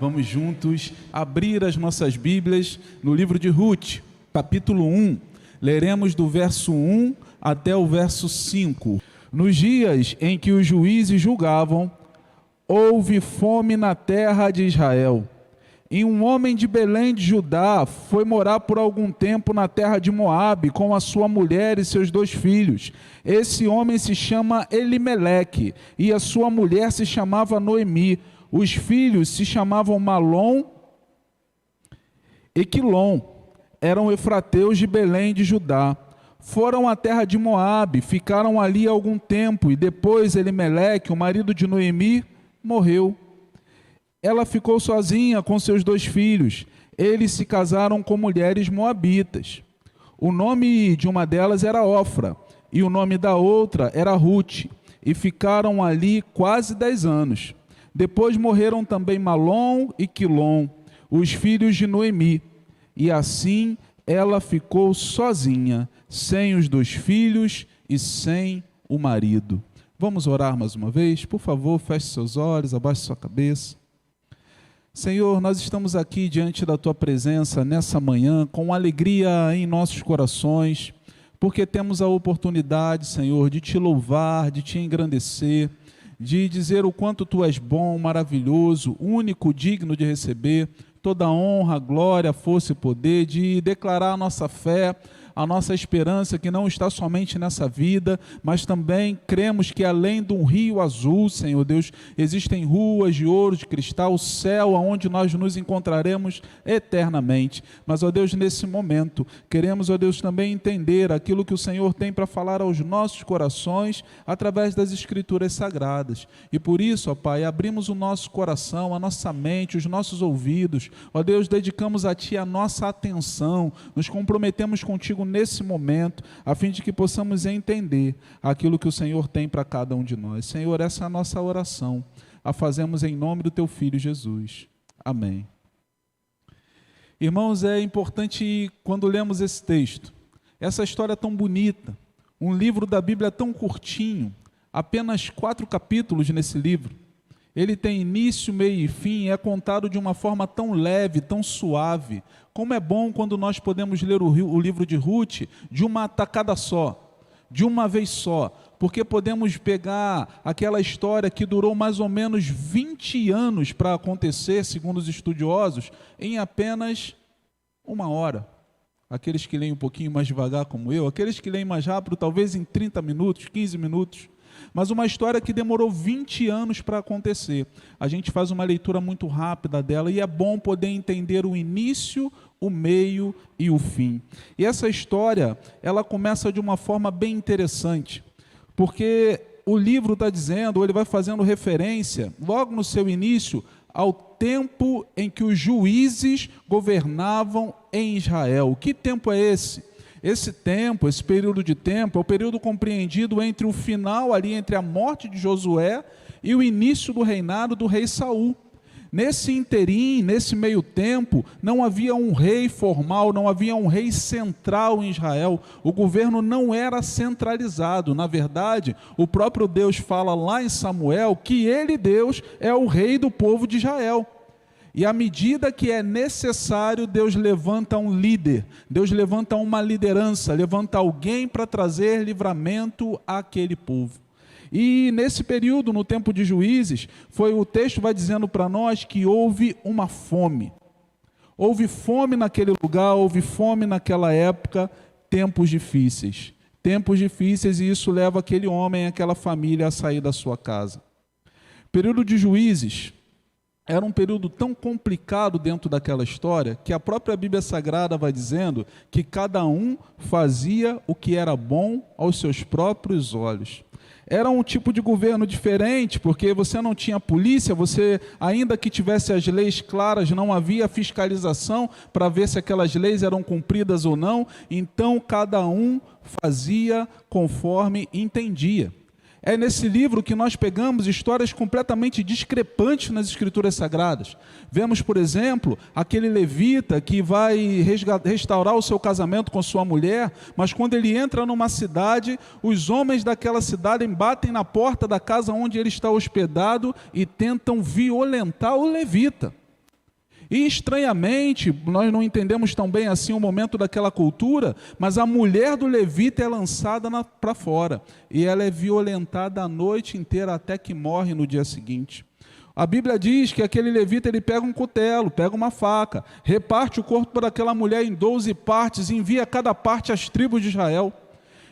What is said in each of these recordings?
Vamos juntos abrir as nossas Bíblias no livro de Ruth, capítulo 1. Leremos do verso 1 até o verso 5. Nos dias em que os juízes julgavam, houve fome na terra de Israel. E um homem de Belém de Judá foi morar por algum tempo na terra de Moabe com a sua mulher e seus 2 filhos. Esse homem se chama Elimeleque e a sua mulher se chamava Noemi. Os filhos se chamavam Malom e Quilom, eram efrateus de Belém de Judá. Foram à terra de Moabe, ficaram ali algum tempo, e depois Elimeleque, o marido de Noemi, morreu. Ela ficou sozinha com seus 2 filhos. Eles se casaram com mulheres moabitas. O nome de uma delas era Ofra, e o nome da outra era Ruth, e ficaram ali quase 10 anos. Depois morreram também Malom e Quilom, os filhos de Noemi. E assim ela ficou sozinha, sem os 2 filhos e sem o marido. Vamos orar mais uma vez? Por favor, feche seus olhos, abaixe sua cabeça. Senhor, nós estamos aqui diante da Tua presença nessa manhã, com alegria em nossos corações, porque temos a oportunidade, Senhor, de Te louvar, de Te engrandecer, de dizer o quanto Tu és bom, maravilhoso, único, digno de receber toda honra, glória, força e poder, de declarar a nossa fé, a nossa esperança que não está somente nessa vida, mas também cremos que além de um rio azul, Senhor Deus, existem ruas de ouro, de cristal, o céu aonde nós nos encontraremos eternamente. Mas, ó Deus, nesse momento, queremos, ó Deus, também entender aquilo que o Senhor tem para falar aos nossos corações através das Escrituras Sagradas. E por isso, ó Pai, abrimos o nosso coração, a nossa mente, os nossos ouvidos. Ó Deus, dedicamos a Ti a nossa atenção, nos comprometemos contigo nesse momento, a fim de que possamos entender aquilo que o Senhor tem para cada um de nós. Senhor, essa é a nossa oração, a fazemos em nome do Teu Filho Jesus. Amém. Irmãos, é importante quando lemos esse texto, essa história tão bonita, um livro da Bíblia tão curtinho, apenas 4 capítulos nesse livro. Ele tem início, meio e fim, é contado de uma forma tão leve, tão suave. Como é bom quando nós podemos ler o livro de Ruth de uma tacada só, de uma vez só, porque podemos pegar aquela história que durou mais ou menos 20 anos para acontecer, segundo os estudiosos, em apenas 1 hora. Aqueles que leem um pouquinho mais devagar como eu, aqueles que leem mais rápido, talvez em 30 minutos, 15 minutos. Mas uma história que demorou 20 anos para acontecer. A gente faz uma leitura muito rápida dela e é bom poder entender o início, o meio e o fim. E essa história, ela começa de uma forma bem interessante, porque o livro está dizendo, ou ele vai fazendo referência, logo no seu início, ao tempo em que os juízes governavam em Israel. Que tempo é esse? Esse tempo, esse período de tempo, é o período compreendido entre o final, ali entre a morte de Josué e o início do reinado do rei Saul. Nesse interim, nesse meio tempo, não havia um rei formal, não havia um rei central em Israel. O governo não era centralizado. Na verdade, o próprio Deus fala lá em Samuel que ele, Deus, é o rei do povo de Israel. E à medida que é necessário, Deus levanta um líder, Deus levanta uma liderança, levanta alguém para trazer livramento àquele povo. E nesse período, no tempo de Juízes, o texto vai dizendo para nós que houve uma fome. Houve fome naquele lugar, houve fome naquela época, tempos difíceis. Tempos difíceis, e isso leva aquele homem, aquela família a sair da sua casa. Período de Juízes era um período tão complicado dentro daquela história que a própria Bíblia Sagrada vai dizendo que cada um fazia o que era bom aos seus próprios olhos. Era um tipo de governo diferente, porque você não tinha polícia, você, ainda que tivesse as leis claras, não havia fiscalização para ver se aquelas leis eram cumpridas ou não, então cada um fazia conforme entendia. É nesse livro que nós pegamos histórias completamente discrepantes nas Escrituras Sagradas. Vemos, por exemplo, aquele levita que vai restaurar o seu casamento com sua mulher, mas quando ele entra numa cidade, os homens daquela cidade batem na porta da casa onde ele está hospedado e tentam violentar o levita. E estranhamente, nós não entendemos tão bem assim o momento daquela cultura, mas a mulher do levita é lançada para fora, e ela é violentada a noite inteira até que morre no dia seguinte. A Bíblia diz que aquele levita, ele pega um cutelo, pega uma faca, reparte o corpo daquela mulher em 12 partes e envia cada parte às tribos de Israel.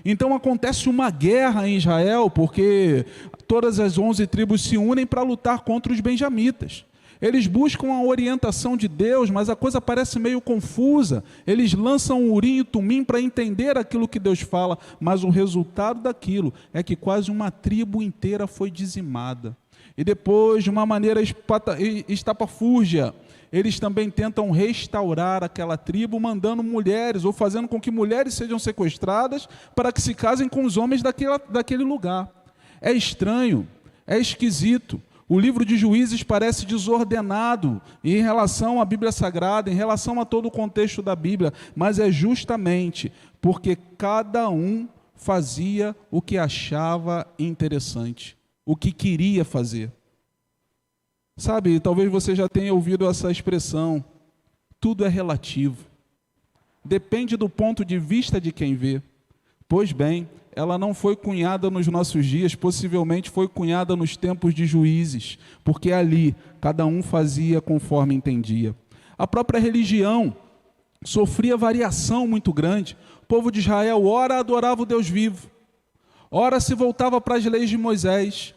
Então acontece uma guerra em Israel, porque todas as 11 tribos se unem para lutar contra os benjamitas. Eles buscam a orientação de Deus, mas a coisa parece meio confusa. Eles lançam o Urim e Tumim para entender aquilo que Deus fala, mas o resultado daquilo é que quase uma tribo inteira foi dizimada. E depois, de uma maneira estapafúrdia, eles também tentam restaurar aquela tribo, mandando mulheres, ou fazendo com que mulheres sejam sequestradas para que se casem com os homens daquele lugar. É estranho, é esquisito. O livro de Juízes parece desordenado em relação à Bíblia Sagrada, em relação a todo o contexto da Bíblia, mas é justamente porque cada um fazia o que achava interessante, o que queria fazer. Sabe, talvez você já tenha ouvido essa expressão, tudo é relativo. Depende do ponto de vista de quem vê. Pois bem, ela não foi cunhada nos nossos dias, possivelmente foi cunhada nos tempos de Juízes, porque ali cada um fazia conforme entendia. A própria religião sofria variação muito grande. O povo de Israel ora adorava o Deus vivo, ora se voltava para as leis de Moisés,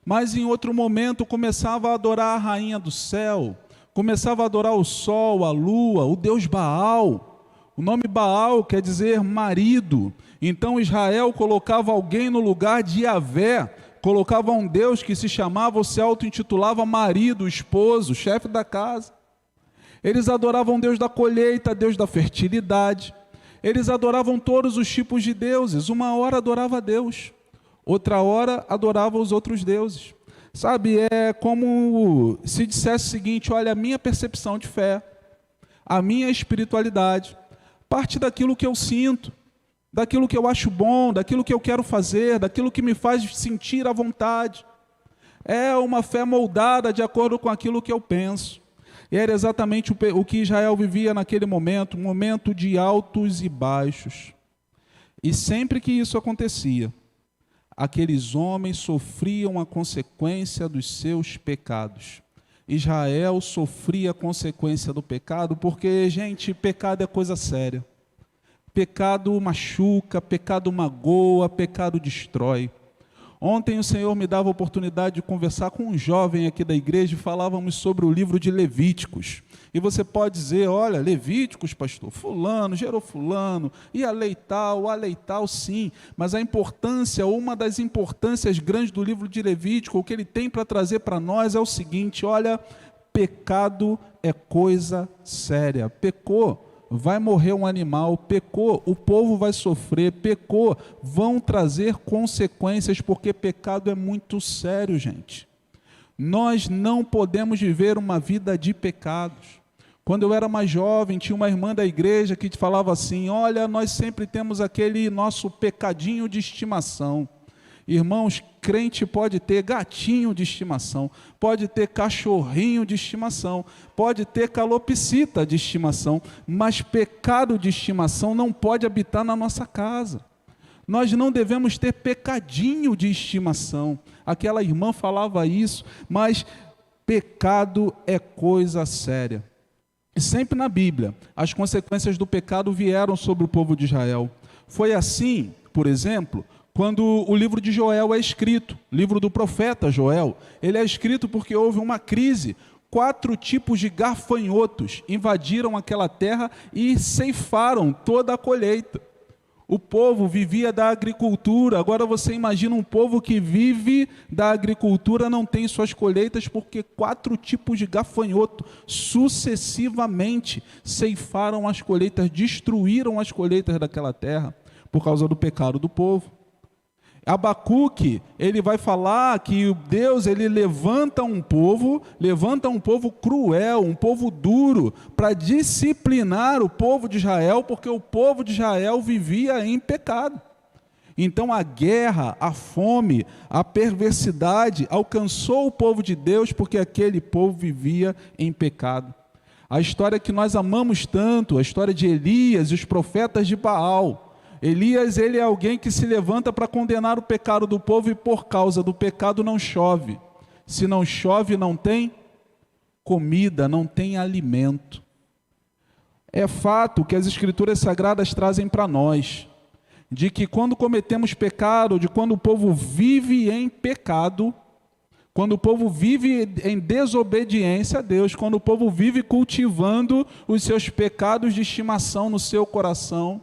mas em outro momento começava a adorar a rainha do céu, começava a adorar o sol, a lua, o Deus Baal. O nome Baal quer dizer marido. Então Israel colocava alguém no lugar de Yahvé, colocava um Deus que se chamava ou se auto-intitulava marido, esposo, chefe da casa. Eles adoravam Deus da colheita, Deus da fertilidade. Eles adoravam todos os tipos de deuses. Uma hora adorava a Deus, outra hora adorava os outros deuses. Sabe, é como se dissesse o seguinte: olha, a minha percepção de fé, a minha espiritualidade, parte daquilo que eu sinto, daquilo que eu acho bom, daquilo que eu quero fazer, daquilo que me faz sentir à vontade. É uma fé moldada de acordo com aquilo que eu penso. E era exatamente o que Israel vivia naquele momento, um momento de altos e baixos. E sempre que isso acontecia, aqueles homens sofriam a consequência dos seus pecados. Israel sofria a consequência do pecado, porque, gente, pecado é coisa séria. Pecado machuca, pecado magoa, pecado destrói. Ontem o Senhor me dava a oportunidade de conversar com um jovem aqui da igreja e falávamos sobre o livro de Levíticos. E você pode dizer, olha, Levíticos, pastor, fulano, gerou fulano, e a lei tal, sim. Mas a importância, uma das importâncias grandes do livro de Levítico, o que ele tem para trazer para nós é o seguinte: olha, pecado é coisa séria. Pecou, vai morrer um animal, pecou, o povo vai sofrer, pecou, vão trazer consequências, porque pecado é muito sério, gente. Nós não podemos viver uma vida de pecados. Quando eu era mais jovem, tinha uma irmã da igreja que falava assim: olha, nós sempre temos aquele nosso pecadinho de estimação. Irmãos, crente pode ter gatinho de estimação, pode ter cachorrinho de estimação, pode ter calopsita de estimação, mas pecado de estimação não pode habitar na nossa casa. Nós não devemos ter pecadinho de estimação. Aquela irmã falava isso, mas pecado é coisa séria. E sempre na Bíblia, as consequências do pecado vieram sobre o povo de Israel. Foi assim, por exemplo, quando o livro de Joel é escrito, livro do profeta Joel. Ele é escrito porque houve uma crise. 4 tipos de gafanhotos invadiram aquela terra e ceifaram toda a colheita. O povo vivia da agricultura. Agora você imagina um povo que vive da agricultura, não tem suas colheitas, porque 4 tipos de gafanhoto sucessivamente ceifaram as colheitas, destruíram as colheitas daquela terra, por causa do pecado do povo. Abacuque, ele vai falar que Deus, ele levanta um povo cruel, um povo duro, para disciplinar o povo de Israel, porque o povo de Israel vivia em pecado. Então a guerra, a fome, a perversidade alcançou o povo de Deus, porque aquele povo vivia em pecado. A história que nós amamos tanto, a história de Elias e os profetas de Baal. Elias, ele é alguém que se levanta para condenar o pecado do povo e por causa do pecado não chove. Se não chove, não tem comida, não tem alimento. É fato que as Escrituras Sagradas trazem para nós, de que quando cometemos pecado, de quando o povo vive em pecado, quando o povo vive em desobediência a Deus, quando o povo vive cultivando os seus pecados de estimação no seu coração,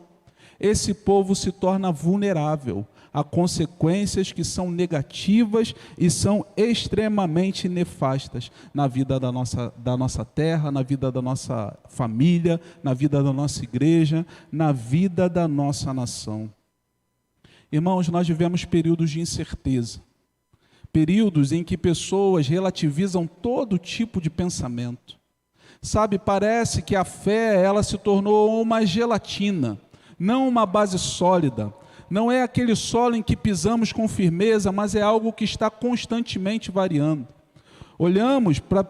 esse povo se torna vulnerável a consequências que são negativas e são extremamente nefastas na vida da nossa terra, na vida da nossa família, na vida da nossa igreja, na vida da nossa nação. Irmãos, nós vivemos períodos de incerteza, períodos em que pessoas relativizam todo tipo de pensamento. Sabe, parece que a fé, ela se tornou uma gelatina, não uma base sólida. Não é aquele solo em que pisamos com firmeza, mas é algo que está constantemente variando. Olhamos para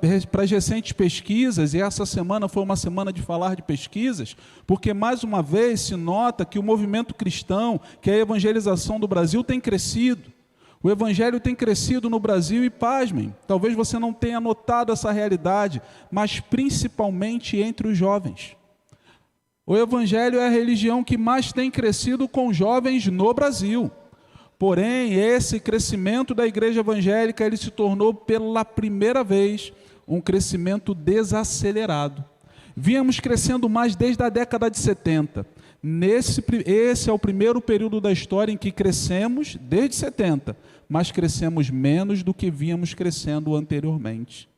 as recentes pesquisas, e essa semana foi uma semana de falar de pesquisas, porque mais uma vez se nota que o movimento cristão, que a evangelização do Brasil tem crescido. O evangelho tem crescido no Brasil e, pasmem, talvez você não tenha notado essa realidade, mas principalmente entre os jovens. O evangelho é a religião que mais tem crescido com jovens no Brasil. Porém, esse crescimento da igreja evangélica, ele se tornou pela primeira vez um crescimento desacelerado. Vínhamos crescendo mais desde a década de 70. Esse é o primeiro período da história em que crescemos desde 70, mas crescemos menos do que vínhamos crescendo anteriormente.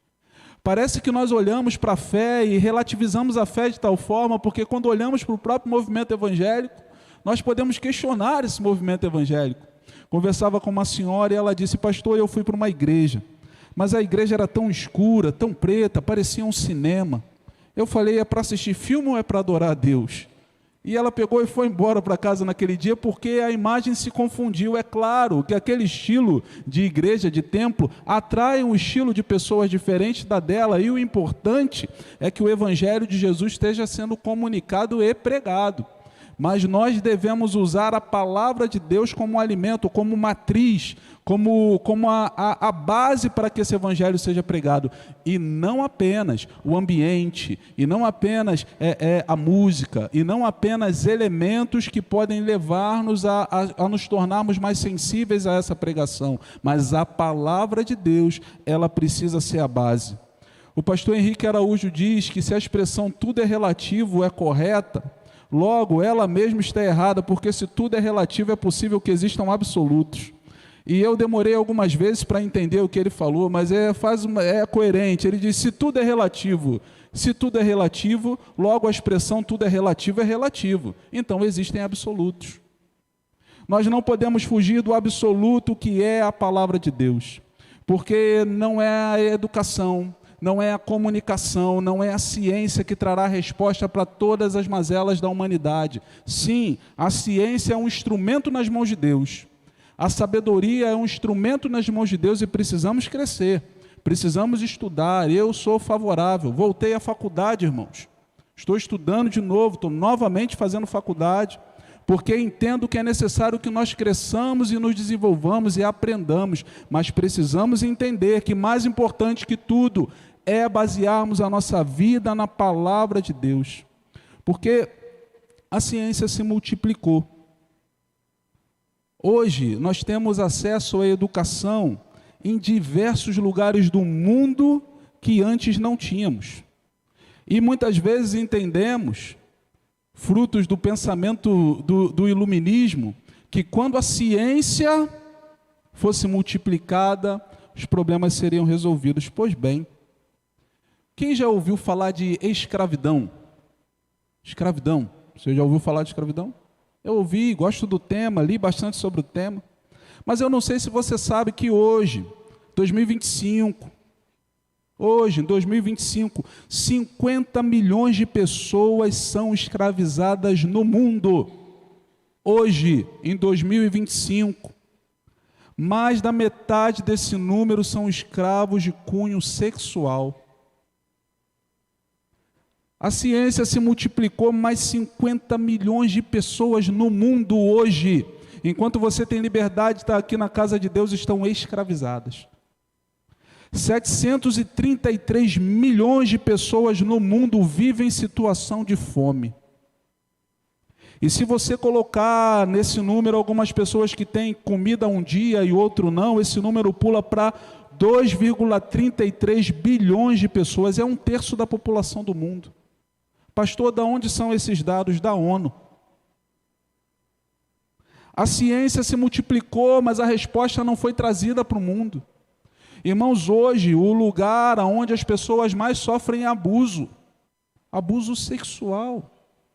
Parece que nós olhamos para a fé e relativizamos a fé de tal forma, porque quando olhamos para o próprio movimento evangélico, nós podemos questionar esse movimento evangélico. Conversava com uma senhora e ela disse: pastor, eu fui para uma igreja, mas a igreja era tão escura, tão preta, parecia um cinema. Eu falei: é para assistir filme ou é para adorar a Deus? E ela pegou e foi embora para casa naquele dia porque a imagem se confundiu. É claro que aquele estilo de igreja, de templo, atrai um estilo de pessoas diferente da dela, e o importante é que o evangelho de Jesus esteja sendo comunicado e pregado. Mas nós devemos usar a palavra de Deus como alimento, como matriz, como a base para que esse evangelho seja pregado. E não apenas o ambiente, e não apenas a música, e não apenas elementos que podem levar-nos a nos tornarmos mais sensíveis a essa pregação. Mas a palavra de Deus, ela precisa ser a base. O pastor Henrique Araújo diz que se a expressão tudo é relativo é correta, logo, ela mesma está errada, porque se tudo é relativo, é possível que existam absolutos. E eu demorei algumas vezes para entender o que ele falou, mas é coerente. Ele diz: se tudo é relativo, logo a expressão tudo é relativo. Então existem absolutos. Nós não podemos fugir do absoluto que é a palavra de Deus, porque não é a educação, não é a comunicação, não é a ciência que trará resposta para todas as mazelas da humanidade. Sim, a ciência é um instrumento nas mãos de Deus. A sabedoria é um instrumento nas mãos de Deus e precisamos crescer, precisamos estudar. Eu sou favorável, voltei à faculdade, irmãos. Estou estudando de novo, estou novamente fazendo faculdade, porque entendo que é necessário que nós cresçamos e nos desenvolvamos e aprendamos, mas precisamos entender que mais importante que tudo é basearmos a nossa vida na palavra de Deus, porque a ciência se multiplicou. Hoje nós temos acesso à educação em diversos lugares do mundo que antes não tínhamos. E muitas vezes entendemos, frutos do pensamento do iluminismo, que quando a ciência fosse multiplicada, os problemas seriam resolvidos. Pois bem, quem já ouviu falar de escravidão? Escravidão. Você já ouviu falar de escravidão? Eu ouvi, gosto do tema, li bastante sobre o tema. Mas eu não sei se você sabe que hoje, 2025, em 2025, 50 milhões de pessoas são escravizadas no mundo. Hoje, em 2025, mais da metade desse número são escravos de cunho sexual. A ciência se multiplicou, mais 50 milhões de pessoas no mundo hoje, enquanto você tem liberdade de estar aqui na casa de Deus, estão escravizadas. 733 milhões de pessoas no mundo vivem em situação de fome. E se você colocar nesse número algumas pessoas que têm comida um dia e outro não, esse número pula para 2,33 bilhões de pessoas, é 1/3 da população do mundo. Pastor, de onde são esses dados? Da ONU. A ciência se multiplicou, mas a resposta não foi trazida para o mundo. Irmãos, hoje o lugar onde as pessoas mais sofrem abuso sexual,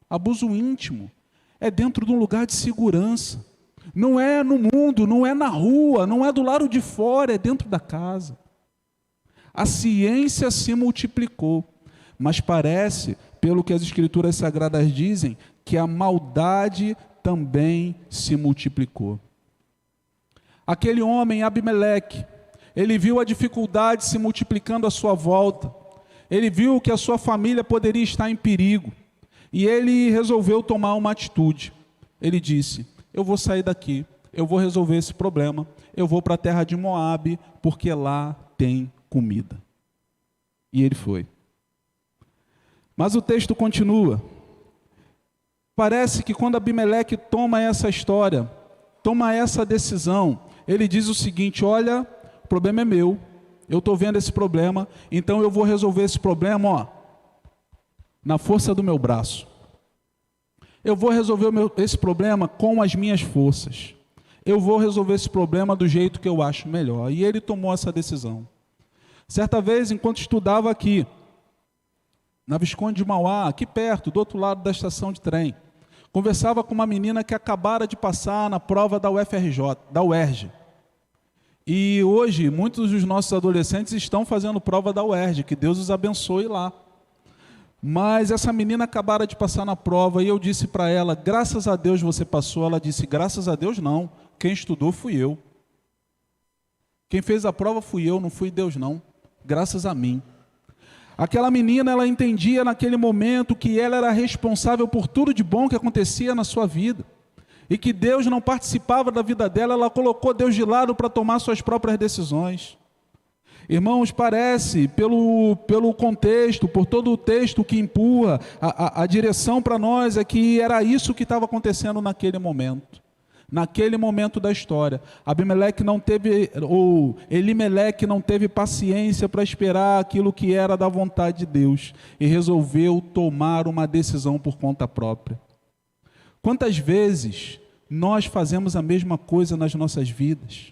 abuso íntimo, é dentro de um lugar de segurança. Não é no mundo, não é na rua, não é do lado de fora, é dentro da casa. A ciência se multiplicou, mas parece, pelo que as Escrituras Sagradas dizem, que a maldade também se multiplicou. Aquele homem, Abimeleque, ele viu a dificuldade se multiplicando à sua volta. Ele viu que a sua família poderia estar em perigo. E ele resolveu tomar uma atitude. Ele disse: eu vou sair daqui, eu vou resolver esse problema, eu vou para a terra de Moabe, porque lá tem comida. E ele foi. Mas o texto continua. Parece que quando Abimeleque toma essa história, toma essa decisão, ele diz o seguinte: olha, o problema é meu, eu estou vendo esse problema, então eu vou resolver esse problema, na força do meu braço. Eu vou resolver esse problema com as minhas forças. Eu vou resolver esse problema do jeito que eu acho melhor. E ele tomou essa decisão. Certa vez, enquanto estudava aqui, na Visconde de Mauá, aqui perto, do outro lado da estação de trem, conversava com uma menina que acabara de passar na prova da UFRJ, da UERJ. E hoje, muitos dos nossos adolescentes estão fazendo prova da UERJ, que Deus os abençoe lá. Mas essa menina acabara de passar na prova e eu disse para ela: graças a Deus você passou. Ela disse: graças a Deus não, quem estudou fui eu. Quem fez a prova fui eu, não fui Deus não, graças a mim. Aquela menina, ela entendia naquele momento que ela era responsável por tudo de bom que acontecia na sua vida. E que Deus não participava da vida dela, ela colocou Deus de lado para tomar suas próprias decisões. Irmãos, parece, pelo contexto, por todo o texto que empurra, a direção para nós é que era isso que estava acontecendo naquele momento da história. Elimeleque não teve paciência para esperar aquilo que era da vontade de Deus e resolveu tomar uma decisão por conta própria. Quantas vezes nós fazemos a mesma coisa nas nossas vidas?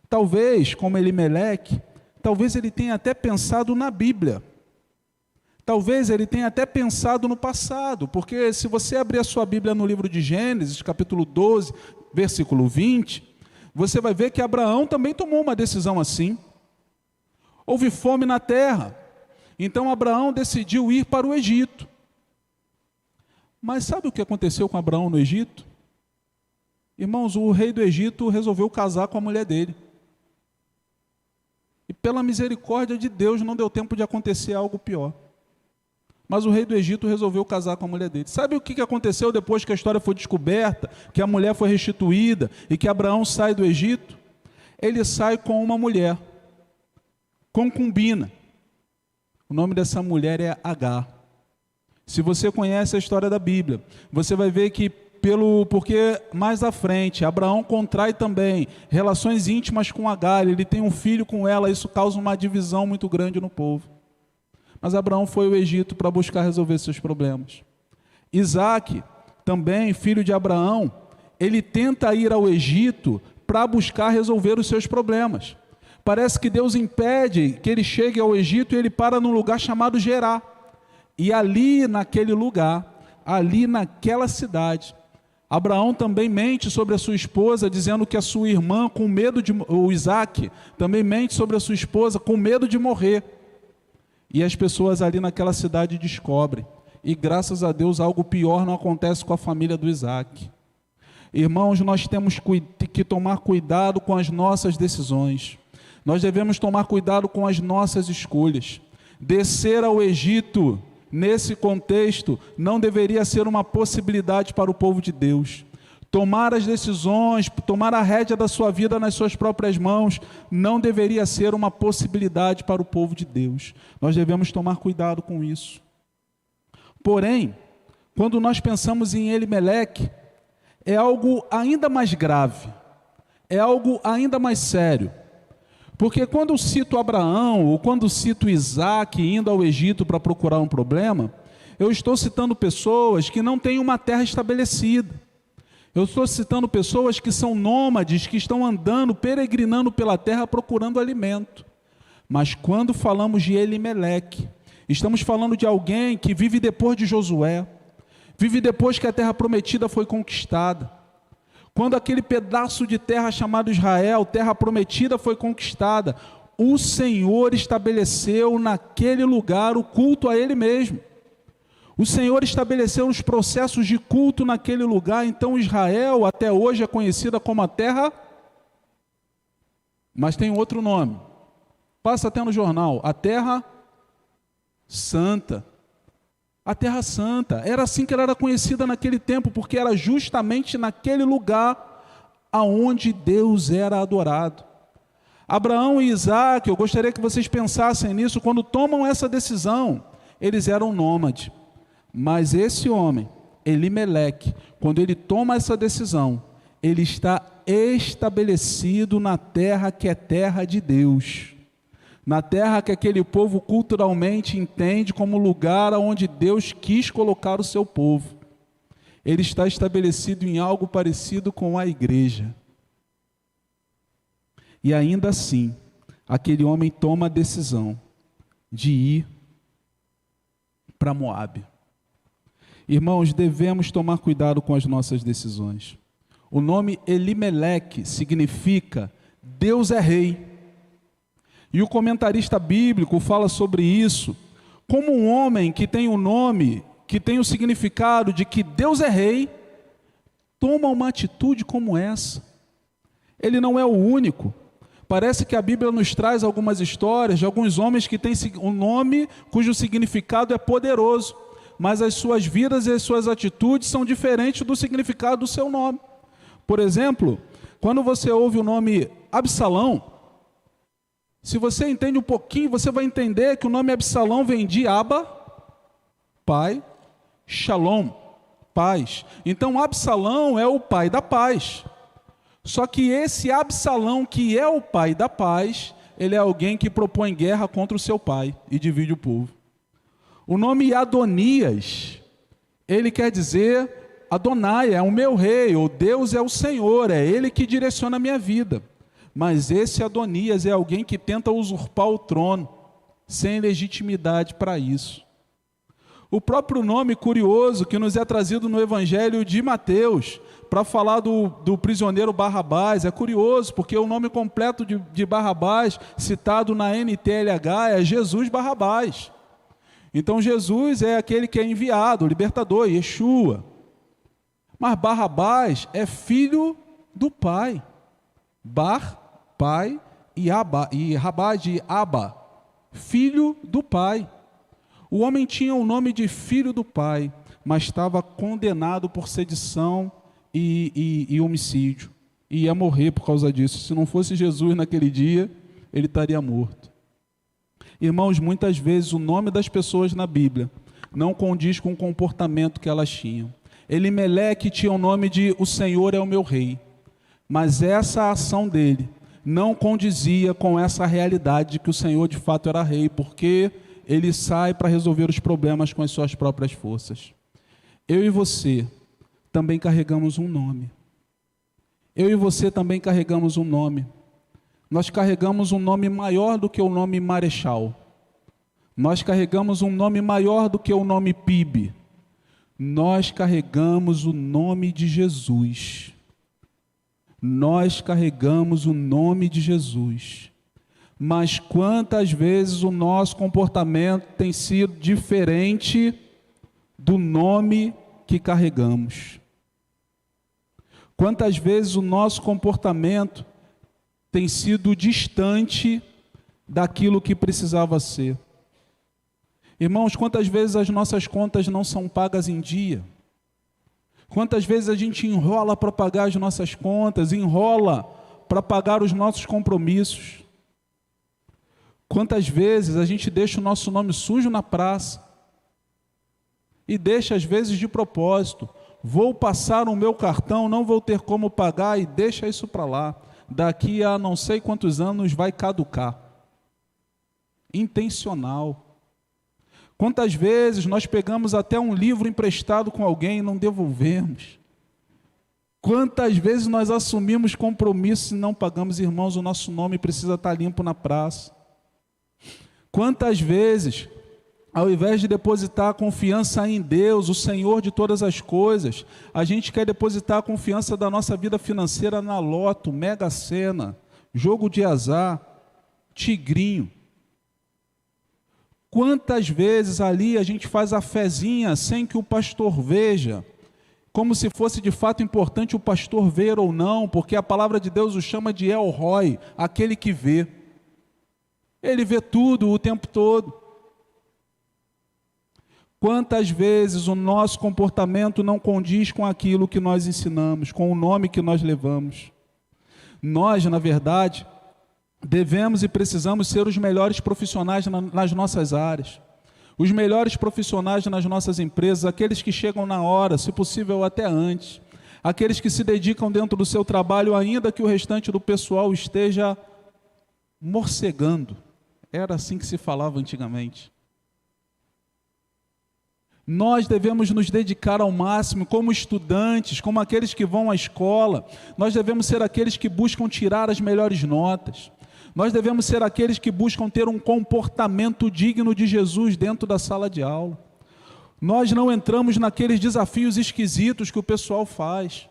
Talvez, como Elimeleque, talvez ele tenha até pensado na Bíblia. Talvez ele tenha até pensado no passado, porque se você abrir a sua Bíblia no livro de Gênesis, capítulo 12, versículo 20, você vai ver que Abraão também tomou uma decisão assim. Houve fome na terra, então Abraão decidiu ir para o Egito. Mas sabe o que aconteceu com Abraão no Egito? Irmãos, o rei do Egito resolveu casar com a mulher dele. E pela misericórdia de Deus não deu tempo de acontecer algo pior. Mas o rei do Egito resolveu casar com a mulher dele. Sabe o que aconteceu depois que a história foi descoberta, que a mulher foi restituída e que Abraão sai do Egito? Ele sai com uma mulher, concubina. O nome dessa mulher é Agar. Se você conhece a história da Bíblia, você vai ver que porque mais à frente, Abraão contrai também relações íntimas com Agar, ele tem um filho com ela, isso causa uma divisão muito grande no povo. Mas Abraão foi ao Egito para buscar resolver seus problemas. Isaac, também filho de Abraão, ele tenta ir ao Egito para buscar resolver os seus problemas. Parece que Deus impede que ele chegue ao Egito e ele para num lugar chamado Gerá. E ali naquele lugar, ali naquela cidade, Abraão também mente sobre a sua esposa, dizendo que a sua irmã, com medo de... O Isaac também mente sobre a sua esposa, com medo de morrer. E as pessoas ali naquela cidade descobrem. E graças a Deus algo pior não acontece com a família do Isaac. Irmãos, nós temos que tomar cuidado com as nossas decisões. Nós devemos tomar cuidado com as nossas escolhas. Descer ao Egito nesse contexto, não deveria ser uma possibilidade para o povo de Deus. Tomar as decisões, tomar a rédea da sua vida nas suas próprias mãos, não deveria ser uma possibilidade para o povo de Deus. Nós devemos tomar cuidado com isso. Porém, quando nós pensamos em Elimeleque, é algo ainda mais grave, é algo ainda mais sério. Porque quando eu cito Abraão, ou quando cito Isaac indo ao Egito para procurar um problema, eu estou citando pessoas que não têm uma terra estabelecida. Eu estou citando pessoas que são nômades, que estão andando, peregrinando pela terra procurando alimento. Mas quando falamos de Elimeleque, estamos falando de alguém que vive depois de Josué, vive depois que a terra prometida foi conquistada. Quando aquele pedaço de terra chamado Israel, terra prometida, foi conquistada, o Senhor estabeleceu naquele lugar o culto a Ele mesmo. O Senhor estabeleceu os processos de culto naquele lugar. Então Israel até hoje é conhecida como a terra, mas tem outro nome. Passa até no jornal, a terra santa. A terra santa, era assim que ela era conhecida naquele tempo, porque era justamente naquele lugar aonde Deus era adorado. Abraão e Isaac, eu gostaria que vocês pensassem nisso, quando tomam essa decisão, eles eram nômades. Mas esse homem, Elimeleque, quando ele toma essa decisão, ele está estabelecido na terra que é terra de Deus. Na terra que aquele povo culturalmente entende como lugar onde Deus quis colocar o seu povo. Ele está estabelecido em algo parecido com a igreja. E ainda assim, aquele homem toma a decisão de ir para Moabe. Irmãos, devemos tomar cuidado com as nossas decisões. O nome Elimeleque significa Deus é rei. E o comentarista bíblico fala sobre isso, como um homem que tem o nome, que tem o significado de que Deus é rei, toma uma atitude como essa. Ele não é o único. Parece que a Bíblia nos traz algumas histórias de alguns homens que têm um nome cujo significado é poderoso, mas as suas vidas e as suas atitudes são diferentes do significado do seu nome. Por exemplo, quando você ouve o nome Absalão, se você entende um pouquinho, você vai entender que o nome Absalão vem de Aba, pai, Shalom, paz. Então Absalão é o pai da paz. Só que esse Absalão, que é o pai da paz, ele é alguém que propõe guerra contra o seu pai e divide o povo. O nome Adonias, ele quer dizer Adonai, é o meu rei, ou Deus é o Senhor, é Ele que direciona a minha vida. Mas esse Adonias é alguém que tenta usurpar o trono, sem legitimidade para isso. O próprio nome curioso que nos é trazido no Evangelho de Mateus, para falar do prisioneiro Barrabás, é curioso, porque o nome completo de Barrabás, citado na NTLH, é Jesus Barrabás. Então Jesus é aquele que é enviado, o libertador, Yeshua. Mas Barrabás é filho do pai. Bar, pai, e Rabá de Aba, filho do pai. O homem tinha o nome de filho do pai, mas estava condenado por sedição e homicídio. E ia morrer por causa disso. Se não fosse Jesus naquele dia, ele estaria morto. Irmãos, muitas vezes o nome das pessoas na Bíblia não condiz com o comportamento que elas tinham. Elimeleque tinha o nome de o Senhor é o meu rei. Mas essa ação dele não condizia com essa realidade de que o Senhor de fato era rei, porque ele sai para resolver os problemas com as suas próprias forças. Eu e você também carregamos um nome. Eu e você também carregamos um nome. Nós carregamos um nome maior do que o nome Marechal. Nós carregamos um nome maior do que o nome PIB. Nós carregamos o nome de Jesus. Nós carregamos o nome de Jesus. Mas quantas vezes o nosso comportamento tem sido diferente do nome que carregamos? Quantas vezes o nosso comportamento tem sido distante daquilo que precisava ser? Irmãos, quantas vezes as nossas contas não são pagas em dia? Quantas vezes a gente enrola para pagar as nossas contas, enrola para pagar os nossos compromissos? Quantas vezes a gente deixa o nosso nome sujo na praça? E deixa às vezes de propósito. Vou passar o meu cartão, não vou ter como pagar e deixa isso para lá. Daqui a não sei quantos anos vai caducar. Intencional. Quantas vezes nós pegamos até um livro emprestado com alguém e não devolvemos? Quantas vezes nós assumimos compromissos e não pagamos? Irmãos, o nosso nome precisa estar limpo na praça. Quantas vezes, ao invés de depositar a confiança em Deus, o Senhor de todas as coisas, a gente quer depositar a confiança da nossa vida financeira na loto, Mega Sena, jogo de azar, tigrinho. Quantas vezes ali a gente faz a fezinha sem que o pastor veja, como se fosse de fato importante o pastor ver ou não, porque a palavra de Deus o chama de El Roi, aquele que vê. Ele vê tudo o tempo todo. Quantas vezes o nosso comportamento não condiz com aquilo que nós ensinamos, com o nome que nós levamos? Nós, na verdade, devemos e precisamos ser os melhores profissionais nas nossas áreas, os melhores profissionais nas nossas empresas, aqueles que chegam na hora, se possível até antes, aqueles que se dedicam dentro do seu trabalho, ainda que o restante do pessoal esteja morcegando. Era assim que se falava antigamente. Nós devemos nos dedicar ao máximo, como estudantes, como aqueles que vão à escola. Nós devemos ser aqueles que buscam tirar as melhores notas. Nós devemos ser aqueles que buscam ter um comportamento digno de Jesus dentro da sala de aula. Nós não entramos naqueles desafios esquisitos que o pessoal faz.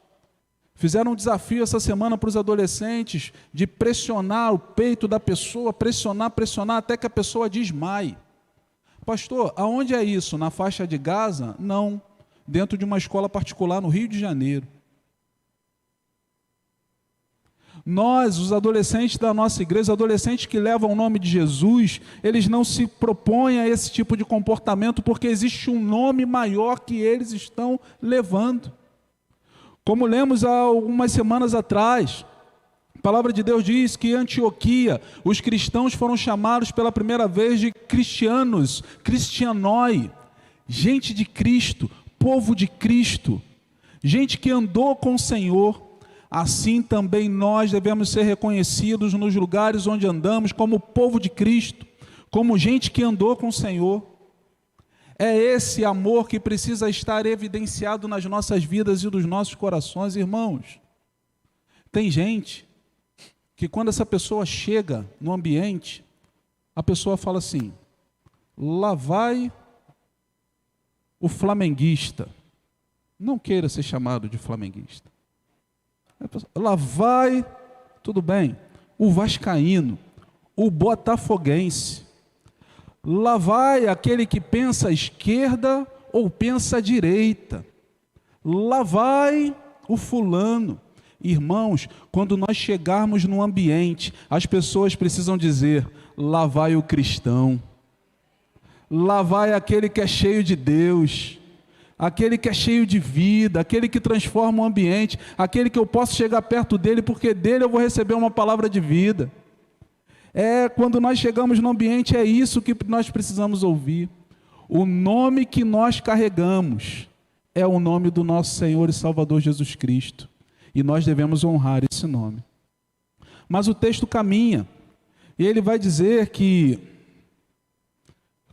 Fizeram um desafio essa semana para os adolescentes de pressionar o peito da pessoa, pressionar até que a pessoa desmaie. Pastor, aonde é isso? Na faixa de Gaza? Não, dentro de uma escola particular no Rio de Janeiro. Nós, os adolescentes da nossa igreja, os adolescentes que levam o nome de Jesus, eles não se propõem a esse tipo de comportamento porque existe um nome maior que eles estão levando. Como lemos há algumas semanas atrás, a palavra de Deus diz que em Antioquia, os cristãos foram chamados pela primeira vez de cristianos, cristianoi, gente de Cristo, povo de Cristo, gente que andou com o Senhor. Assim também nós devemos ser reconhecidos nos lugares onde andamos como povo de Cristo, como gente que andou com o Senhor. É esse amor que precisa estar evidenciado nas nossas vidas e dos nossos corações, irmãos. Tem gente que quando essa pessoa chega no ambiente, a pessoa fala assim: lá vai o flamenguista. Não queira ser chamado de flamenguista. Lá vai, tudo bem, o vascaíno, o botafoguense. Lá vai aquele que pensa à esquerda ou pensa à direita. Lá vai o fulano. Irmãos, quando nós chegarmos no ambiente, as pessoas precisam dizer: lá vai o cristão. Lá vai aquele que é cheio de Deus. Aquele que é cheio de vida, aquele que transforma o ambiente, aquele que eu posso chegar perto dele, porque dele eu vou receber uma palavra de vida. Quando nós chegamos no ambiente, é isso que nós precisamos ouvir. O nome que nós carregamos é o nome do nosso Senhor e Salvador Jesus Cristo, e nós devemos honrar esse nome. Mas o texto caminha, e ele vai dizer que,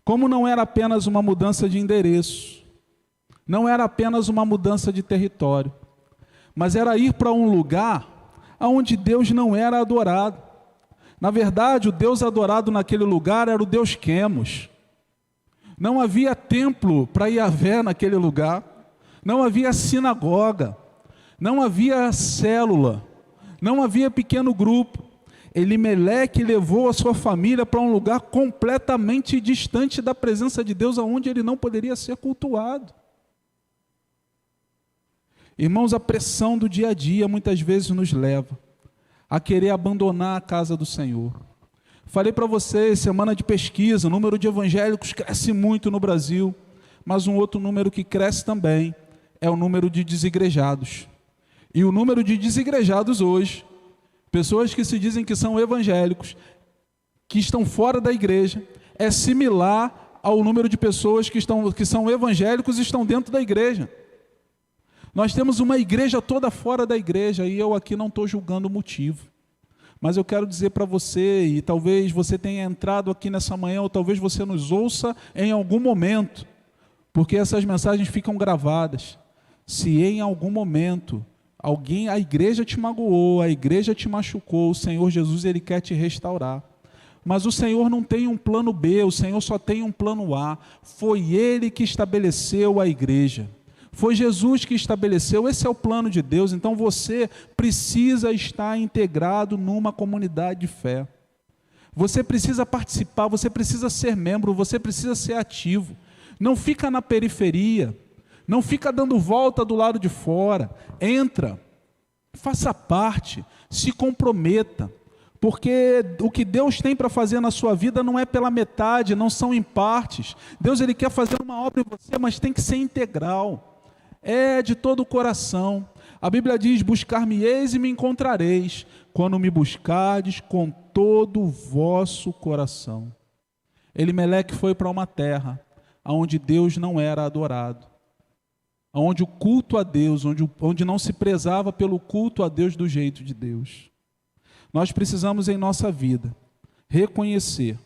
como não era apenas uma mudança de endereço, não era apenas uma mudança de território, mas era ir para um lugar onde Deus não era adorado. Na verdade, o Deus adorado naquele lugar era o Deus Quemos. Não havia templo para Yahvé naquele lugar, não havia sinagoga, não havia célula, não havia pequeno grupo. Elimeleque levou a sua família para um lugar completamente distante da presença de Deus, onde ele não poderia ser cultuado. Irmãos, a pressão do dia a dia muitas vezes nos leva a querer abandonar a casa do Senhor. Falei para vocês, semana de pesquisa, o número de evangélicos cresce muito no Brasil, mas um outro número que cresce também é o número de desigrejados. E o número de desigrejados hoje, pessoas que se dizem que são evangélicos, que estão fora da igreja, é similar ao número de pessoas que são evangélicos e estão dentro da igreja. Nós temos uma igreja toda fora da igreja, e eu aqui não estou julgando o motivo. Mas eu quero dizer para você, e talvez você tenha entrado aqui nessa manhã, ou talvez você nos ouça em algum momento, porque essas mensagens ficam gravadas. Se em algum momento a igreja te magoou, a igreja te machucou, o Senhor Jesus, Ele quer te restaurar. Mas o Senhor não tem um plano B, o Senhor só tem um plano A. Foi Ele que estabeleceu a igreja. Foi Jesus que estabeleceu, esse é o plano de Deus. Então você precisa estar integrado numa comunidade de fé. Você precisa participar, você precisa ser membro, você precisa ser ativo. Não fica na periferia, não fica dando volta do lado de fora. Entra, faça parte, se comprometa. Porque o que Deus tem para fazer na sua vida não é pela metade, não são em partes. Deus, Ele quer fazer uma obra em você, mas tem que ser integral. É de todo o coração. A Bíblia diz: buscar-me-eis e me encontrareis, quando me buscardes com todo o vosso coração. Elimeleque foi para uma terra onde Deus não era adorado, onde o culto a Deus, onde não se prezava pelo culto a Deus do jeito de Deus. Nós precisamos em nossa vida reconhecer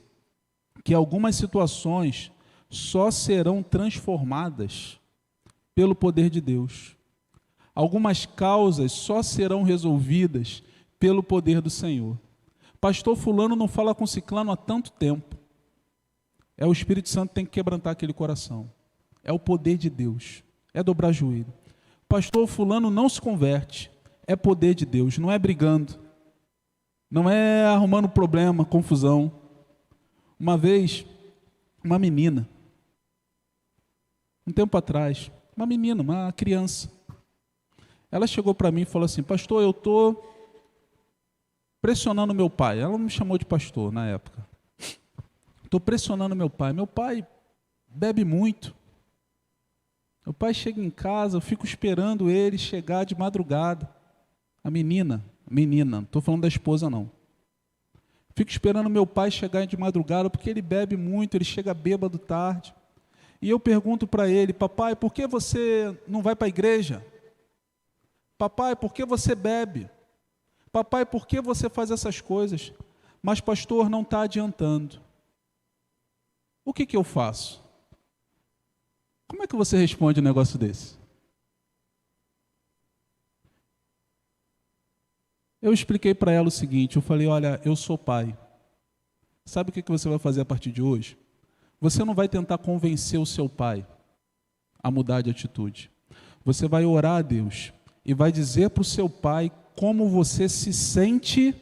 que algumas situações só serão transformadas pelo poder de Deus. Algumas causas só serão resolvidas pelo poder do Senhor. Pastor fulano não fala com ciclano há tanto tempo. É o Espírito Santo que tem que quebrantar aquele coração. É o poder de Deus. É dobrar joelho. Pastor fulano não se converte. É poder de Deus. Não é brigando. Não é arrumando problema, confusão. Uma vez, uma menina, um tempo atrás, uma menina, uma criança, ela chegou para mim e falou assim: pastor, eu estou pressionando meu pai. Ela me chamou de pastor na época. Estou pressionando meu pai bebe muito. Meu pai chega em casa, eu fico esperando ele chegar de madrugada. A menina, não estou falando da esposa não. Fico esperando meu pai chegar de madrugada, porque ele bebe muito, ele chega bêbado tarde. E eu pergunto para ele: papai, por que você não vai para a igreja? Papai, por que você bebe? Papai, por que você faz essas coisas? Mas pastor, não está adiantando. O que eu faço? Como é que você responde um negócio desse? Eu expliquei para ela o seguinte, eu falei: olha, eu sou pai. Sabe o que você vai fazer a partir de hoje? Você não vai tentar convencer o seu pai a mudar de atitude. Você vai orar a Deus e vai dizer para o seu pai como você se sente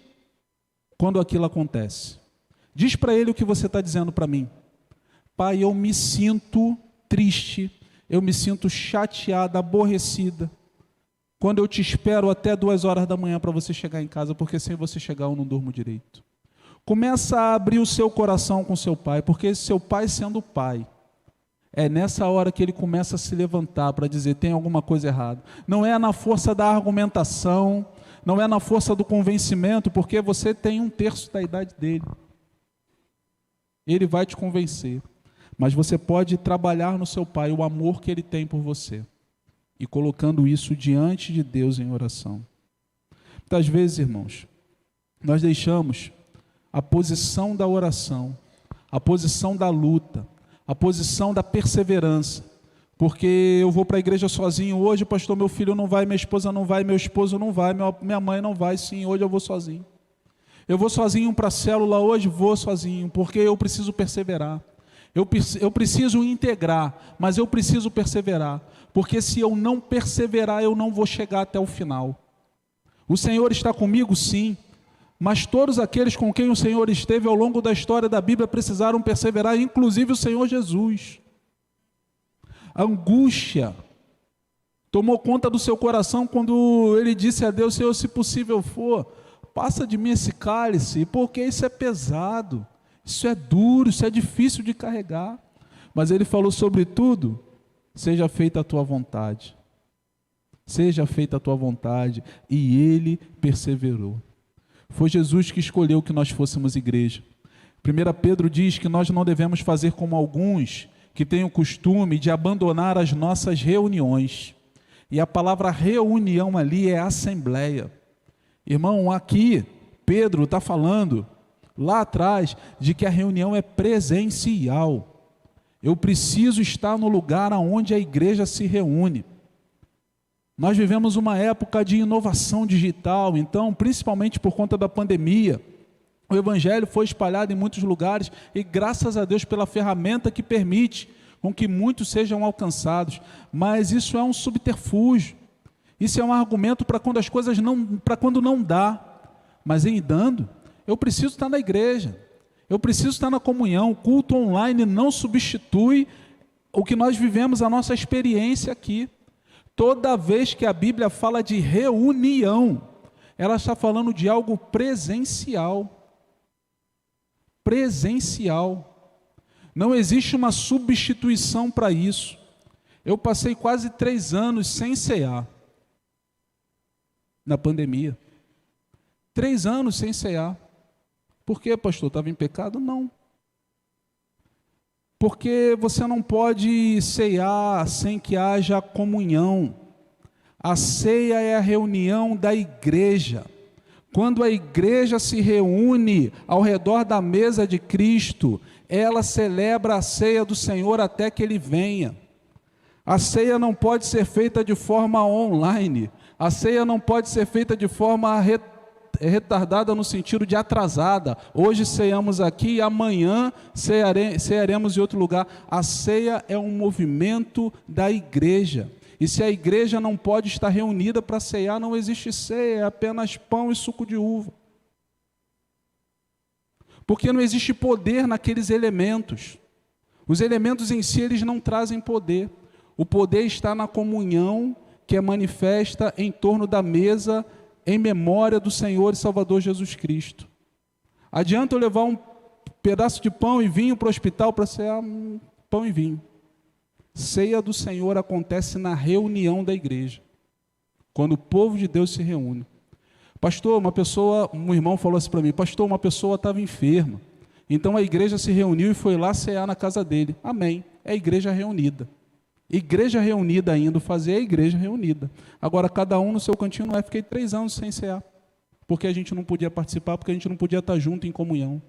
quando aquilo acontece. Diz para ele o que você está dizendo para mim. Pai, eu me sinto triste, eu me sinto chateada, aborrecida, quando eu te espero até 2 horas da manhã para você chegar em casa, porque sem você chegar eu não durmo direito. Começa a abrir o seu coração com seu pai, porque seu pai sendo pai, é nessa hora que ele começa a se levantar para dizer: tem alguma coisa errada. Não é na força da argumentação, não é na força do convencimento, porque você tem 1/3 da idade dele. Ele vai te convencer, mas você pode trabalhar no seu pai o amor que ele tem por você, e colocando isso diante de Deus em oração. Muitas vezes, irmãos, nós deixamos a posição da oração, a posição da luta, a posição da perseverança, porque eu vou para a igreja sozinho hoje, pastor, meu filho não vai, minha esposa não vai, meu esposo não vai, minha mãe não vai, sim, hoje eu vou sozinho. Eu vou sozinho para a célula hoje, vou sozinho, porque eu preciso perseverar. Eu preciso integrar, mas eu preciso perseverar, porque se eu não perseverar, eu não vou chegar até o final. O Senhor está comigo, sim, mas todos aqueles com quem o Senhor esteve ao longo da história da Bíblia precisaram perseverar, inclusive o Senhor Jesus. A angústia tomou conta do seu coração quando ele disse a Deus: Senhor, se possível for, passa de mim esse cálice, porque isso é pesado, isso é duro, isso é difícil de carregar. Mas ele falou, sobretudo, seja feita a tua vontade. Seja feita a tua vontade. E ele perseverou. Foi Jesus que escolheu que nós fôssemos igreja. 1 Pedro diz que nós não devemos fazer como alguns que têm o costume de abandonar as nossas reuniões. E a palavra reunião ali é assembleia. Irmão, aqui Pedro está falando lá atrás de que a reunião é presencial. Eu preciso estar no lugar onde a igreja se reúne. Nós vivemos uma época de inovação digital, então, principalmente por conta da pandemia, o evangelho foi espalhado em muitos lugares e graças a Deus pela ferramenta que permite com que muitos sejam alcançados. Mas isso é um subterfúgio. Isso é um argumento para quando as coisas quando não dá. Mas em dando, eu preciso estar na igreja. Eu preciso estar na comunhão. O culto online não substitui o que nós vivemos, a nossa experiência aqui. Toda vez que a Bíblia fala de reunião, ela está falando de algo presencial. Presencial. Não existe uma substituição para isso. Eu passei quase 3 anos sem cear. Na pandemia. 3 anos sem cear. Por quê, pastor? Estava em pecado? Não. Porque você não pode cear sem que haja comunhão. A ceia é a reunião da igreja. Quando a igreja se reúne ao redor da mesa de Cristo, ela celebra a ceia do Senhor até que Ele venha. A ceia não pode ser feita de forma online. A ceia não pode ser feita de forma retardada no sentido de atrasada. Hoje ceamos aqui e amanhã cearemos em outro lugar. A ceia é um movimento da igreja. E se a igreja não pode estar reunida para cear, não existe ceia, é apenas pão e suco de uva. Porque não existe poder naqueles elementos. Os elementos em si, eles não trazem poder. O poder está na comunhão que é manifesta em torno da mesa em memória do Senhor e Salvador Jesus Cristo. Adianta eu levar um pedaço de pão e vinho para o hospital para cear pão e vinho. Ceia do Senhor acontece na reunião da igreja, quando o povo de Deus se reúne. Pastor, um irmão falou assim para mim, pastor, uma pessoa estava enferma, então a igreja se reuniu e foi lá cear na casa dele. Amém, é a igreja reunida. Igreja reunida indo fazer a igreja reunida. Agora, cada um no seu cantinho, não é? Fiquei 3 anos sem cear, porque a gente não podia participar, porque a gente não podia estar junto em comunhão.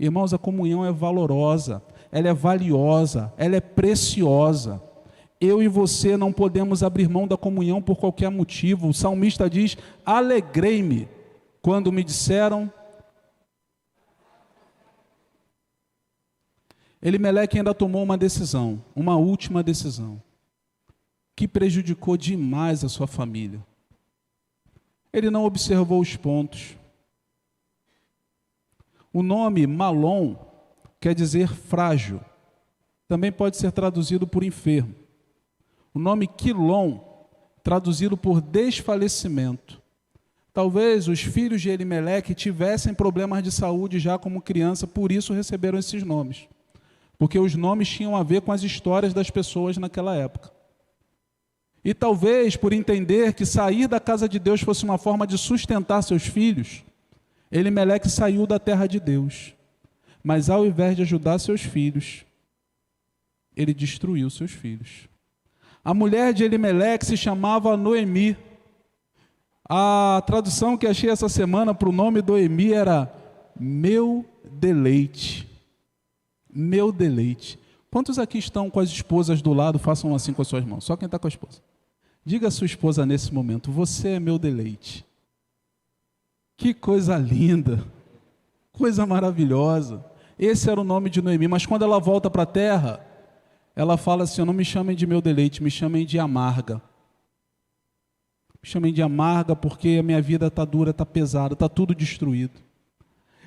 Irmãos, a comunhão é valorosa, ela é valiosa, ela é preciosa. Eu e você não podemos abrir mão da comunhão por qualquer motivo. O salmista diz, alegrei-me quando me disseram. Elimeleque ainda tomou uma decisão, uma última decisão, que prejudicou demais a sua família. Ele não observou os pontos. O nome Malom quer dizer frágil. Também pode ser traduzido por enfermo. O nome Quilom, traduzido por desfalecimento. Talvez os filhos de Elimeleque tivessem problemas de saúde já como criança, por isso receberam esses nomes. Porque os nomes tinham a ver com as histórias das pessoas naquela época. E talvez por entender que sair da casa de Deus fosse uma forma de sustentar seus filhos, Elimeleque saiu da terra de Deus. Mas ao invés de ajudar seus filhos, ele destruiu seus filhos. A mulher de Elimeleque se chamava Noemi. A tradução que achei essa semana para o nome do Noemi era meu deleite. Meu deleite. Quantos aqui estão com as esposas do lado? Façam assim com as suas mãos. Só quem está com a esposa. Diga à sua esposa nesse momento, você é meu deleite. Que coisa linda. Coisa maravilhosa. Esse era o nome de Noemi. Mas quando ela volta para a terra, ela fala assim, não me chamem de meu deleite, me chamem de amarga. Me chamem de amarga porque a minha vida está dura, está pesada, está tudo destruído.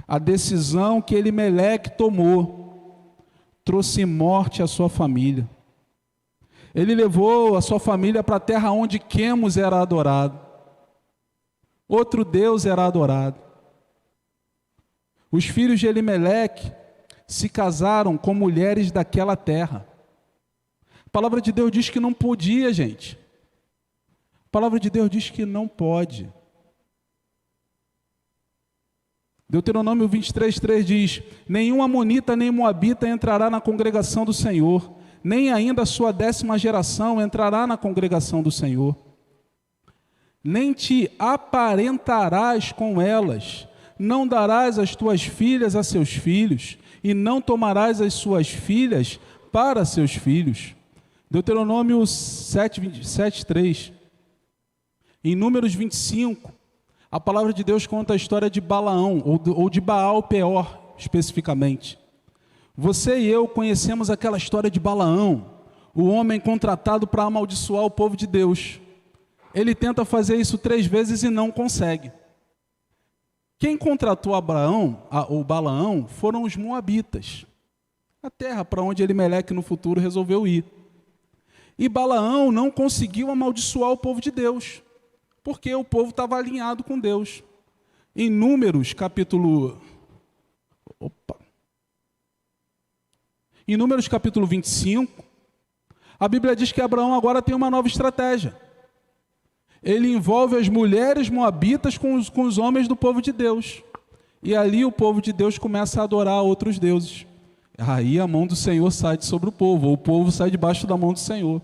A decisão que Elimeleque tomou trouxe morte à sua família. Ele levou a sua família para a terra onde Quemos era adorado. outro Deus era adorado. Os filhos de Elimeleque se casaram com mulheres daquela terra. A palavra de Deus diz que não podia, gente. A palavra de Deus diz que não pode. Deuteronômio 23:3 diz: nenhum amonita nem moabita entrará na congregação do Senhor, nem ainda a sua 10ª geração entrará na congregação do Senhor. Nem te aparentarás com elas, não darás as tuas filhas a seus filhos, e não tomarás as suas filhas para seus filhos. Deuteronômio 7:3. Em Números 25, a palavra de Deus conta a história de Balaão, ou de Baal Peor, especificamente. Você e eu conhecemos aquela história de Balaão, o homem contratado para amaldiçoar o povo de Deus. Ele tenta fazer isso 3 vezes e não consegue. Quem contratou o Balaão foram os moabitas, a terra para onde Elimeleque no futuro resolveu ir. E Balaão não conseguiu amaldiçoar o povo de Deus, porque o povo estava alinhado com Deus. Em Números capítulo 25, a Bíblia diz que Abraão agora tem uma nova estratégia. Ele envolve as mulheres moabitas com os homens do povo de Deus. E ali o povo de Deus começa a adorar outros deuses. Aí a mão do Senhor sai de sobre o povo sai debaixo da mão do Senhor.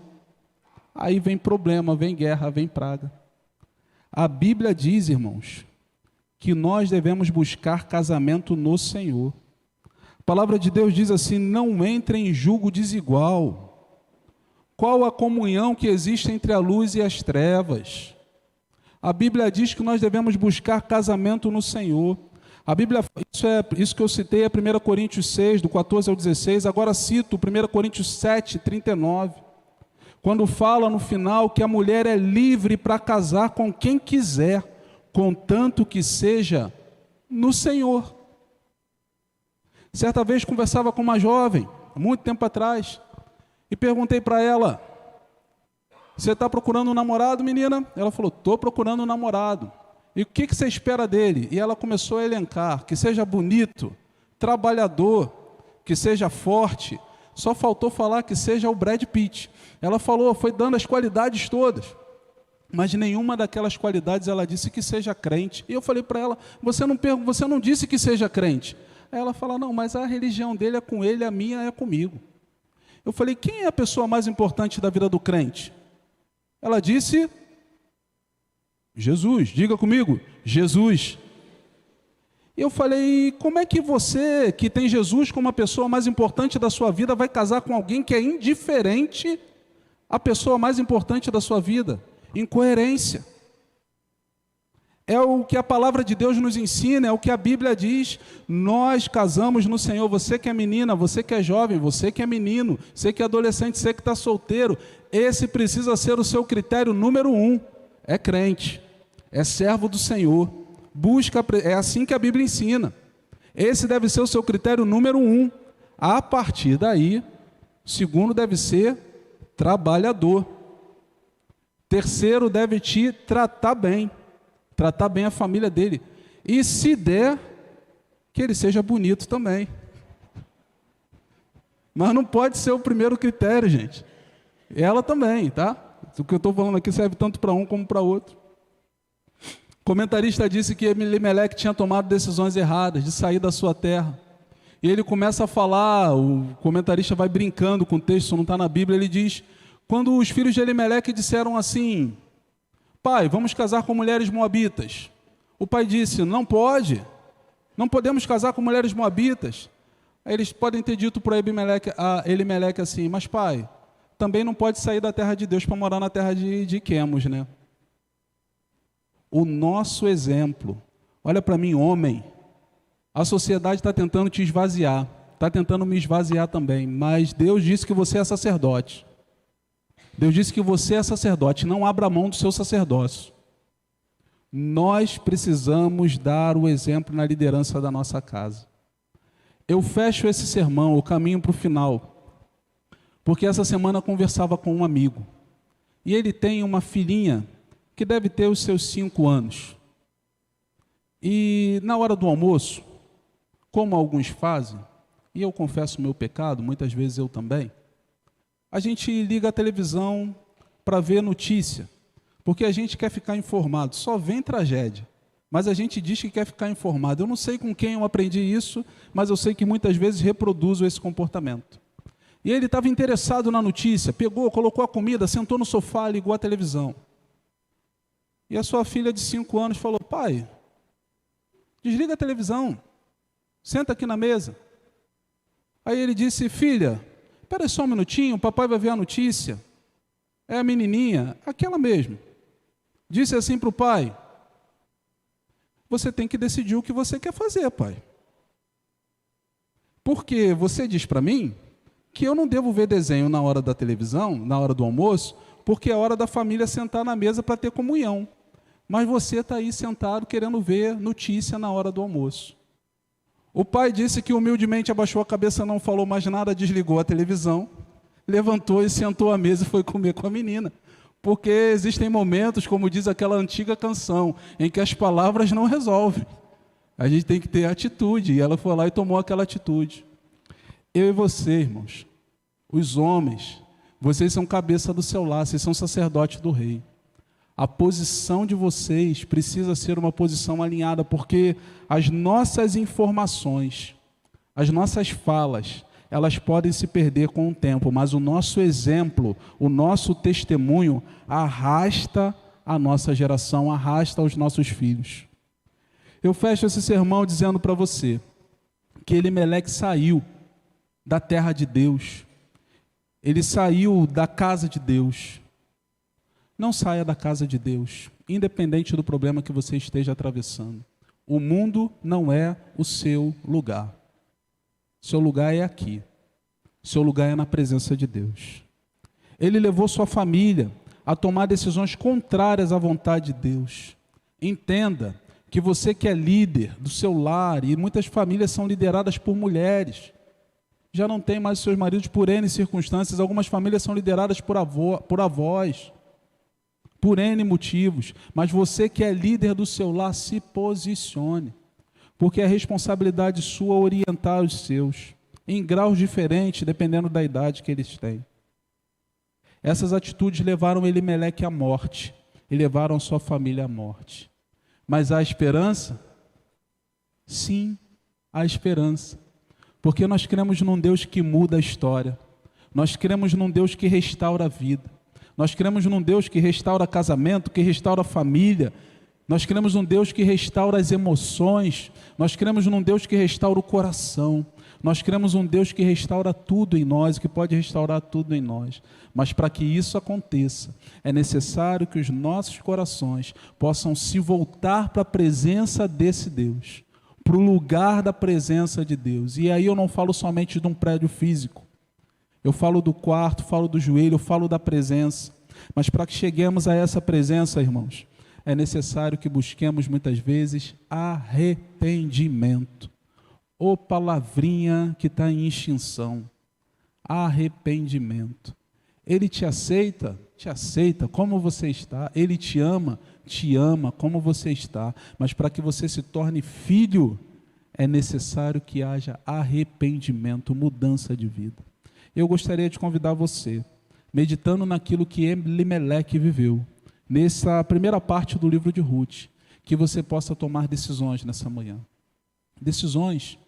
Aí vem problema, vem guerra, vem praga. A Bíblia diz, irmãos, que nós devemos buscar casamento no Senhor. A palavra de Deus diz assim: não entre em julgo desigual. Qual a comunhão que existe entre a luz e as trevas? A Bíblia diz que nós devemos buscar casamento no Senhor. A Bíblia, isso que eu citei é 1 Coríntios 6, do 14 ao 16. Agora cito 1 Coríntios 7, 39. Quando fala no final que a mulher é livre para casar com quem quiser, contanto que seja no Senhor. Certa vez conversava com uma jovem, há muito tempo atrás, e perguntei para ela: você está procurando um namorado, menina? Ela falou: estou procurando um namorado. E o que você espera dele? E ela começou a elencar: que seja bonito, trabalhador, que seja forte. Só faltou falar que seja o Brad Pitt. Ela falou, foi dando as qualidades todas, mas nenhuma daquelas qualidades ela disse que seja crente. E eu falei para ela: você não disse que seja crente? Aí ela falou: não, mas a religião dele é com ele, a minha é comigo. Eu falei: quem é a pessoa mais importante da vida do crente? Ela disse: Jesus. Diga comigo: Jesus. Eu falei: como é que você, que tem Jesus como a pessoa mais importante da sua vida, vai casar com alguém que é indiferente à pessoa mais importante da sua vida? Incoerência. É o que a palavra de Deus nos ensina, é o que a Bíblia diz. Nós casamos no Senhor. Você que é menina, você que é jovem, você que é menino, você que é adolescente, você que está solteiro, esse precisa ser o seu critério número 1. É crente, é servo do Senhor. É assim que a Bíblia ensina. Esse deve ser o seu critério número 1. A partir daí, segundo deve ser trabalhador. Terceiro, deve te tratar bem a família dele. E se der, que ele seja bonito também. Mas não pode ser o primeiro critério, gente. Ela também, tá? O que eu estou falando aqui serve tanto para um como para outro. O comentarista disse que Elimeleque tinha tomado decisões erradas de sair da sua terra. E ele começa a falar, o comentarista vai brincando com o texto, não está na Bíblia, ele diz: quando os filhos de Elimeleque disseram assim: pai, vamos casar com mulheres moabitas. O pai disse: não pode, não podemos casar com mulheres moabitas. Aí eles podem ter dito para Elimeleque assim: mas pai, também não pode sair da terra de Deus para morar na terra de Quemos, né? O nosso exemplo, olha para mim, homem, a sociedade está tentando te esvaziar, está tentando me esvaziar também, mas Deus disse que você é sacerdote. Deus disse que você é sacerdote, não abra mão do seu sacerdócio. Nós precisamos dar o exemplo na liderança da nossa casa. Eu fecho esse sermão, o caminho para o final, porque essa semana eu conversava com um amigo, e ele tem uma filhinha que deve ter os seus 5 anos. E na hora do almoço, como alguns fazem, e eu confesso o meu pecado, muitas vezes eu também, a gente liga a televisão para ver notícia, porque a gente quer ficar informado. Só vem tragédia, mas a gente diz que quer ficar informado. Eu não sei com quem eu aprendi isso, mas eu sei que muitas vezes reproduzo esse comportamento. E ele estava interessado na notícia, pegou, colocou a comida, sentou no sofá, ligou a televisão. E a sua filha de 5 anos falou: pai, desliga a televisão, senta aqui na mesa. Aí ele disse: filha, espera só um minutinho, o papai vai ver a notícia. É a menininha, aquela mesmo. Disse assim para o pai: você tem que decidir o que você quer fazer, pai. Porque você diz para mim que eu não devo ver desenho na hora da televisão, na hora do almoço, porque é hora da família sentar na mesa para ter comunhão. Mas você está aí sentado querendo ver notícia na hora do almoço. O pai disse que humildemente abaixou a cabeça, não falou mais nada, desligou a televisão, levantou e sentou à mesa e foi comer com a menina. Porque existem momentos, como diz aquela antiga canção, em que as palavras não resolvem. A gente tem que ter atitude, e ela foi lá e tomou aquela atitude. Eu e você, irmãos, os homens, vocês são cabeça do seu lar, vocês são sacerdotes do rei. A posição de vocês precisa ser uma posição alinhada, porque as nossas informações, as nossas falas, elas podem se perder com o tempo, mas o nosso exemplo, o nosso testemunho arrasta a nossa geração, arrasta os nossos filhos. Eu fecho esse sermão dizendo para você que Elimeleque saiu da terra de Deus, ele saiu da casa de Deus. Não saia da casa de Deus, independente do problema que você esteja atravessando. O mundo não é o seu lugar. Seu lugar é aqui. Seu lugar é na presença de Deus. Ele levou sua família a tomar decisões contrárias à vontade de Deus. Entenda que você que é líder do seu lar, e muitas famílias são lideradas por mulheres, já não tem mais seus maridos por N circunstâncias, algumas famílias são lideradas por avós, por N motivos, mas você que é líder do seu lar, se posicione, porque é responsabilidade sua orientar os seus, em graus diferentes, dependendo da idade que eles têm. Essas atitudes levaram Elimeleque à morte, e levaram sua família à morte. Mas há esperança? Sim, há esperança. Porque nós cremos num Deus que muda a história. Nós cremos num Deus que restaura a vida. Nós cremos num Deus que restaura casamento, que restaura família. Nós cremos num Deus que restaura as emoções. Nós cremos num Deus que restaura o coração. Nós cremos num Deus que restaura tudo em nós, que pode restaurar tudo em nós. Mas para que isso aconteça, é necessário que os nossos corações possam se voltar para a presença desse Deus, para o lugar da presença de Deus. E aí eu não falo somente de um prédio físico. Eu falo do quarto, falo do joelho, eu falo da presença. Mas para que cheguemos a essa presença, irmãos, é necessário que busquemos muitas vezes arrependimento. Ô palavrinha que está em extinção. Arrependimento. Ele te aceita como você está. Ele te ama como você está. Mas para que você se torne filho, é necessário que haja arrependimento, mudança de vida. Eu gostaria de convidar você, meditando naquilo que Elimeleque viveu, nessa primeira parte do livro de Ruth, que você possa tomar decisões nessa manhã. Decisões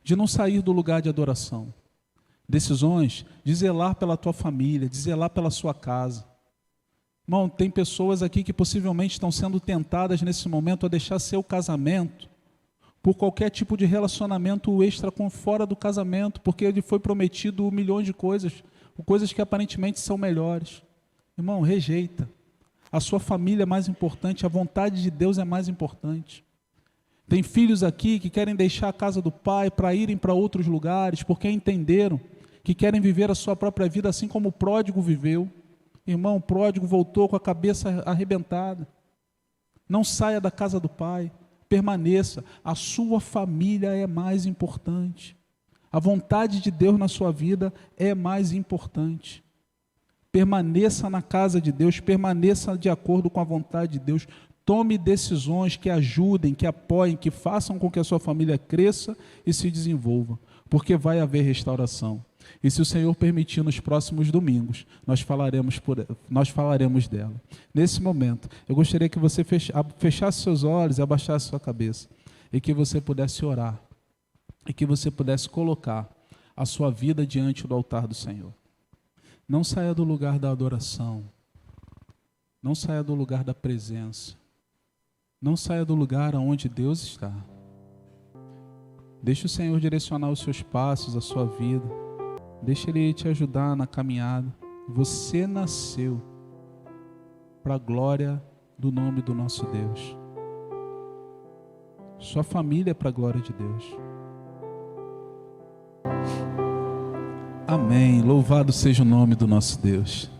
de não sair do lugar de adoração. Decisões de zelar pela tua família, de zelar pela sua casa. Irmão, tem pessoas aqui que possivelmente estão sendo tentadas nesse momento a deixar seu casamento por qualquer tipo de relacionamento extra com fora do casamento, porque ele foi prometido milhões de coisas que aparentemente são melhores. Irmão, rejeita. A sua família é mais importante, a vontade de Deus é mais importante. Tem filhos aqui que querem deixar a casa do pai para irem para outros lugares, porque entenderam que querem viver a sua própria vida assim como o pródigo viveu. Irmão, o pródigo voltou com a cabeça arrebentada. Não saia da casa do pai, permaneça. A sua família é mais importante. A vontade de Deus na sua vida é mais importante. Permaneça na casa de Deus, permaneça de acordo com a vontade de Deus. Tome decisões que ajudem, que apoiem, que façam com que a sua família cresça e se desenvolva, porque vai haver restauração. E se o Senhor permitir, nos próximos domingos, nós falaremos dela. Nesse momento, eu gostaria que você fechasse seus olhos e abaixasse sua cabeça, e que você pudesse orar, e que você pudesse colocar a sua vida diante do altar do Senhor. Não saia do lugar da adoração, não saia do lugar da presença, não saia do lugar onde Deus está. Deixe o Senhor direcionar os seus passos, a sua vida. Deixe Ele te ajudar na caminhada. Você nasceu para a glória do nome do nosso Deus. Sua família é para a glória de Deus. Amém. Louvado seja o nome do nosso Deus.